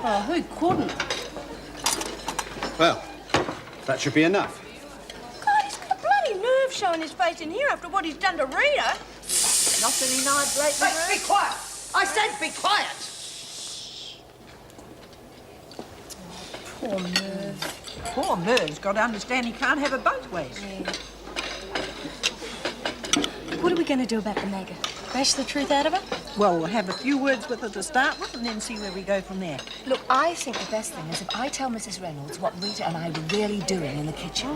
Oh, who couldn't? Well, that should be enough. God, he's got a bloody nerve showing his face in here after what he's done to Rita. Nothing in eyed lately, Hey, be quiet! I said be quiet! Poor Merv. Poor Merv's got to understand he can't have it both ways. Yeah. What are we going to do about the Maggot? Bash the truth out of her? Well, we'll have a few words with her to start with and then see where we go from there. Look, I think the best thing is if I tell Mrs. Reynolds what Rita and I were really doing in the kitchen.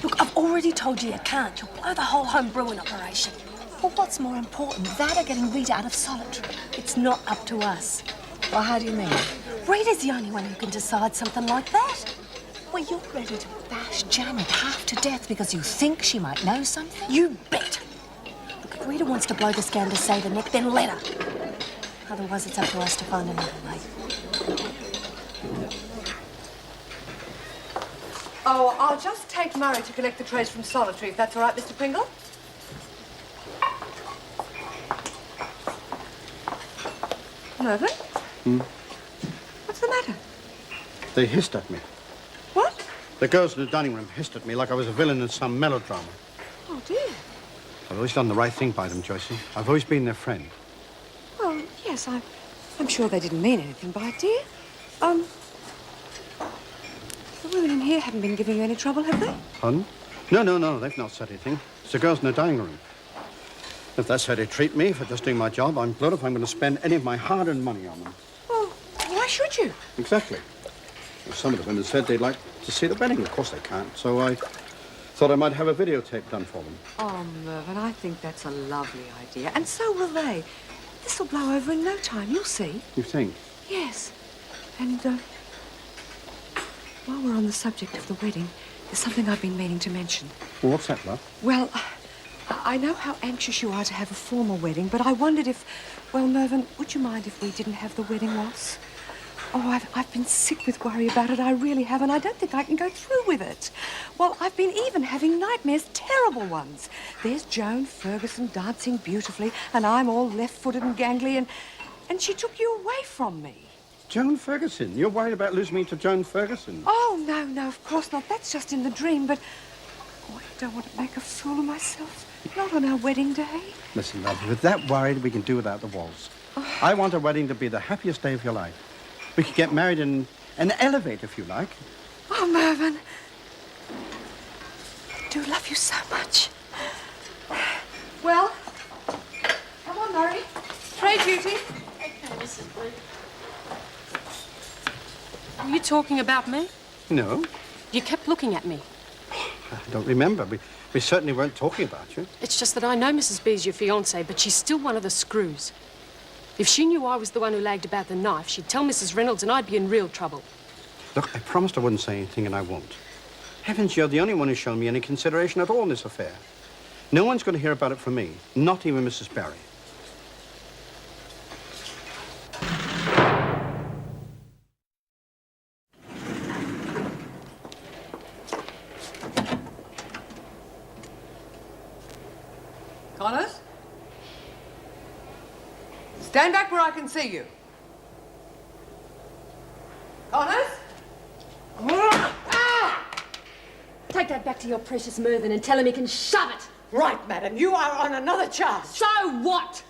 Look, I've already told you can't. You'll blow the whole home brewing operation. Well, what's more important, that or getting Rita out of solitary? It's not up to us. Well, how do you mean? Rita's the only one who can decide something like that. Well, you're ready to bash Janet half to death because you think she might know something? You bet. Look, if Rita wants to blow the scam to save her neck, then let her. Otherwise, it's up to us to find another way. Oh, I'll just take Murray to collect the trays from Solitary, if that's all right, Mr. Pringle. Mervyn? What's the matter? They hissed at me. What? The girls in the dining room hissed at me like I was a villain in some melodrama. Oh, dear. I've always done the right thing by them, Joycey. I've always been their friend. Well, yes, I'm sure they didn't mean anything by it, dear. The women in here haven't been giving you any trouble, have they? Pardon? No, they've not said anything. It's the girls in the dining room. If that's how they treat me for just doing my job, I'm blowed if I'm going to spend any of my hard-earned money on them. Well, why should you? Exactly. Well, some of the women said they'd like to see the wedding. Of course they can't. So I thought I might have a videotape done for them. Oh, Mervyn, I think that's a lovely idea. And so will they. This will blow over in no time, you'll see. You think? Yes. And, while we're on the subject of the wedding, there's something I've been meaning to mention. Well, what's that, love? Well, I know how anxious you are to have a formal wedding, but I wondered if... Well, Mervyn, would you mind if we didn't have the wedding waltz? Oh, I've been sick with worry about it. I really have, and I don't think I can go through with it. Well, I've been even having nightmares, terrible ones. There's Joan Ferguson dancing beautifully, and I'm all left-footed and gangly, and she took you away from me. Joan Ferguson? You're worried about losing me to Joan Ferguson? Oh, no, of course not. That's just in the dream, but... Oh, I don't want to make a fool of myself. Not on our wedding day. Listen, love, if that worried, we can do without the waltz. I want a wedding to be the happiest day of your life. We could get married in an elevator, if you like. Oh, Mervyn. I do love you so much. Well, come on, Murray. Tray duty. Okay, Mrs. Blue. Were you talking about me? No, You kept looking at me. I don't remember. We certainly weren't talking about you. It's just that I know Mrs. B's your fiancée, but she's still one of the screws. If she knew I was the one who lagged about the knife, she'd tell Mrs. Reynolds and I'd be in real trouble. Look, I promised I wouldn't say anything, and I won't. Heavens, you're the only one who's shown me any consideration at all in this affair. No one's going to hear about it from me, not even Mrs. Barry. Connors? Stand back where I can see you. Connors? Take that back to your precious Mervyn and tell him he can shove it. Right, madam. You are on another charge. So what?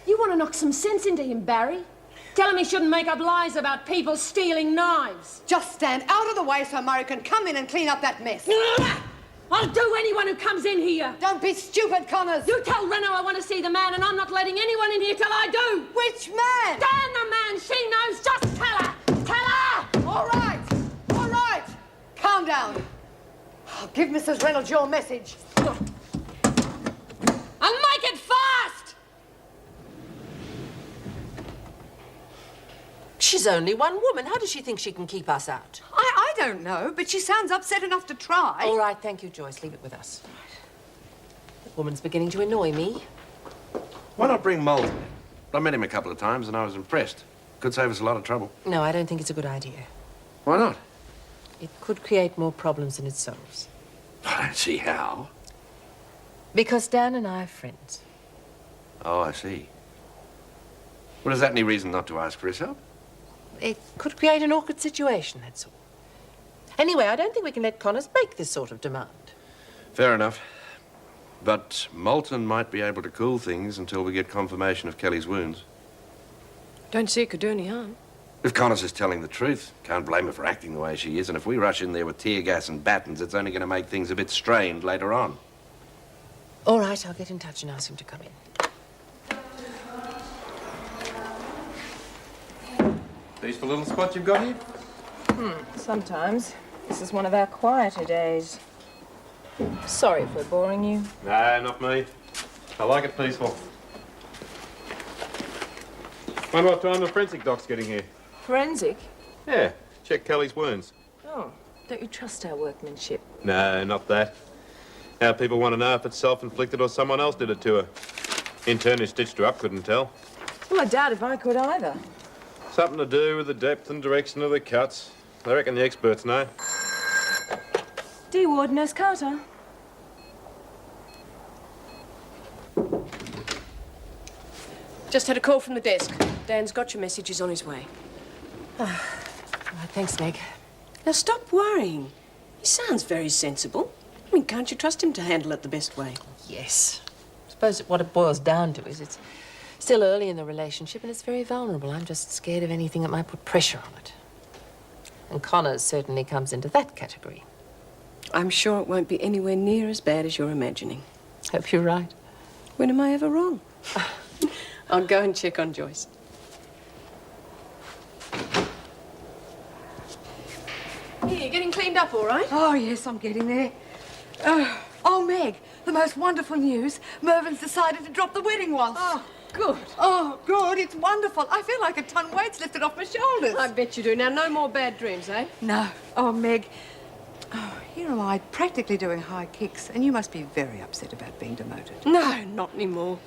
You want to knock some sense into him, Barry? Tell him he shouldn't make up lies about people stealing knives. Just stand out of the way so Murray can come in and clean up that mess. I'll do anyone who comes in here. Don't be stupid, Connors. You tell Renault I want to see the man, and I'm not letting anyone in here till I do. Which man? Dan the man. She knows. Just tell her. Tell her. All right. Calm down. I'll give Mrs. Reynolds your message. And make it fast. She's only one woman. How does she think she can keep us out? I don't know, but she sounds upset enough to try. All right, thank you, Joyce. Leave it with us. That woman's beginning to annoy me. Why not bring Moulton? I met him a couple of times and I was impressed. Could save us a lot of trouble. No, I don't think it's a good idea. Why not? It could create more problems than it solves. I don't see how. Because Dan and I are friends. Oh, I see. Well, is that any reason not to ask for his help? it could create an awkward situation, that's all. Anyway, I don't think we can let Connors make this sort of demand. Fair enough. But Moulton might be able to cool things until we get confirmation of Kelly's wounds. Don't see it could do any harm. If Connors is telling the truth, can't blame her for acting the way she is. And if we rush in there with tear gas and batons, it's only going to make things a bit strained later on. All right, I'll get in touch and ask him to come in. Peaceful little spot you've got here? Sometimes. This is one of our quieter days. Sorry if we're boring you. No, not me. I like it peaceful. Wonder what time the forensic doc's getting here. Forensic? Yeah, check Kelly's wounds. Oh, don't you trust our workmanship? No, not that. Now people want to know if it's self-inflicted or someone else did it to her. Intern who stitched her up couldn't tell. Well, I doubt if I could either. Something to do with the depth and direction of the cuts. I reckon the experts know. D Ward, Nurse Carter. Just had a call from the desk. Dan's got your message. He's on his way. All right, thanks, Meg. Now stop worrying. He sounds very sensible. I mean, can't you trust him to handle it the best way? Yes. I suppose what it boils down to is it's still early in the relationship and it's very vulnerable. I'm just scared of anything that might put pressure on it. And Connors certainly comes into that category. I'm sure it won't be anywhere near as bad as you're imagining. Hope you're right. When am I ever wrong? I'll go and check on Joyce. Here, you getting cleaned up all right? Oh, yes, I'm getting there. Oh, Meg, the most wonderful news. Mervyn's decided to drop the wedding waltz. Oh, good. Oh, good. It's wonderful. I feel like a ton weight's lifted off my shoulders. I bet you do. Now, no more bad dreams, eh? No. Oh, Meg. Oh, here am I practically doing high kicks, and you must be very upset about being demoted. No, not anymore.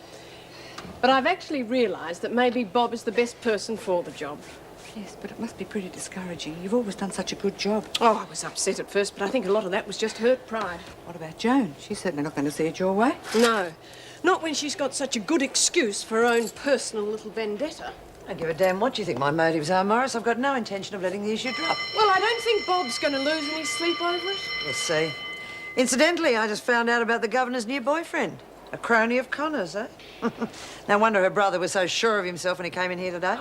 But I've actually realised that maybe Bob is the best person for the job. Yes, but it must be pretty discouraging. You've always done such a good job. Oh, I was upset at first, but I think a lot of that was just hurt pride. What about Joan? She's certainly not going to see it your way. No, not when she's got such a good excuse for her own personal little vendetta. I don't give a damn what you think my motives are, Morris. I've got no intention of letting the issue drop. Well, I don't think Bob's going to lose any sleep over it. We'll see. Incidentally, I just found out about the governor's new boyfriend. A crony of Connor's, eh? No wonder her brother was so sure of himself when he came in here today.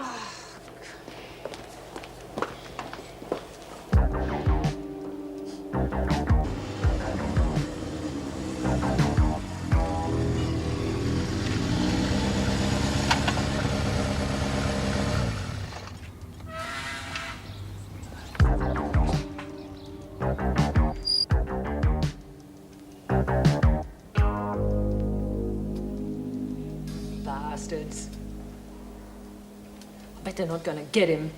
Bastards. I bet they're not going to get him.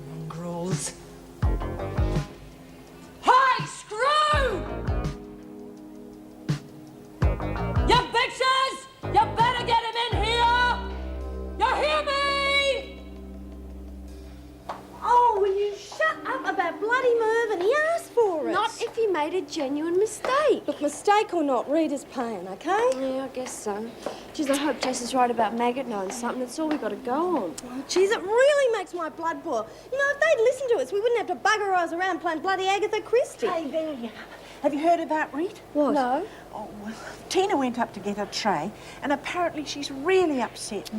Mongrels. Hey, screw! You bitches! You better get him in here! You hear me? Oh, will you shut up about bloody Mervyn? He asked for it. Not if he made a genuine mistake. Look, mistake or not, Rita's paying, okay? Yeah, I guess so. Geez, I hope Jess is right about Maggot knowing something. That's all we got to go on. Oh, geez, it really makes my blood boil. You know, if they'd listened to us, we wouldn't have to bugger us around playing bloody Agatha Christie. Hey, there you are. Have you heard about Rita? What? No. Oh, well, Tina went up to get her tray, and apparently she's really upset and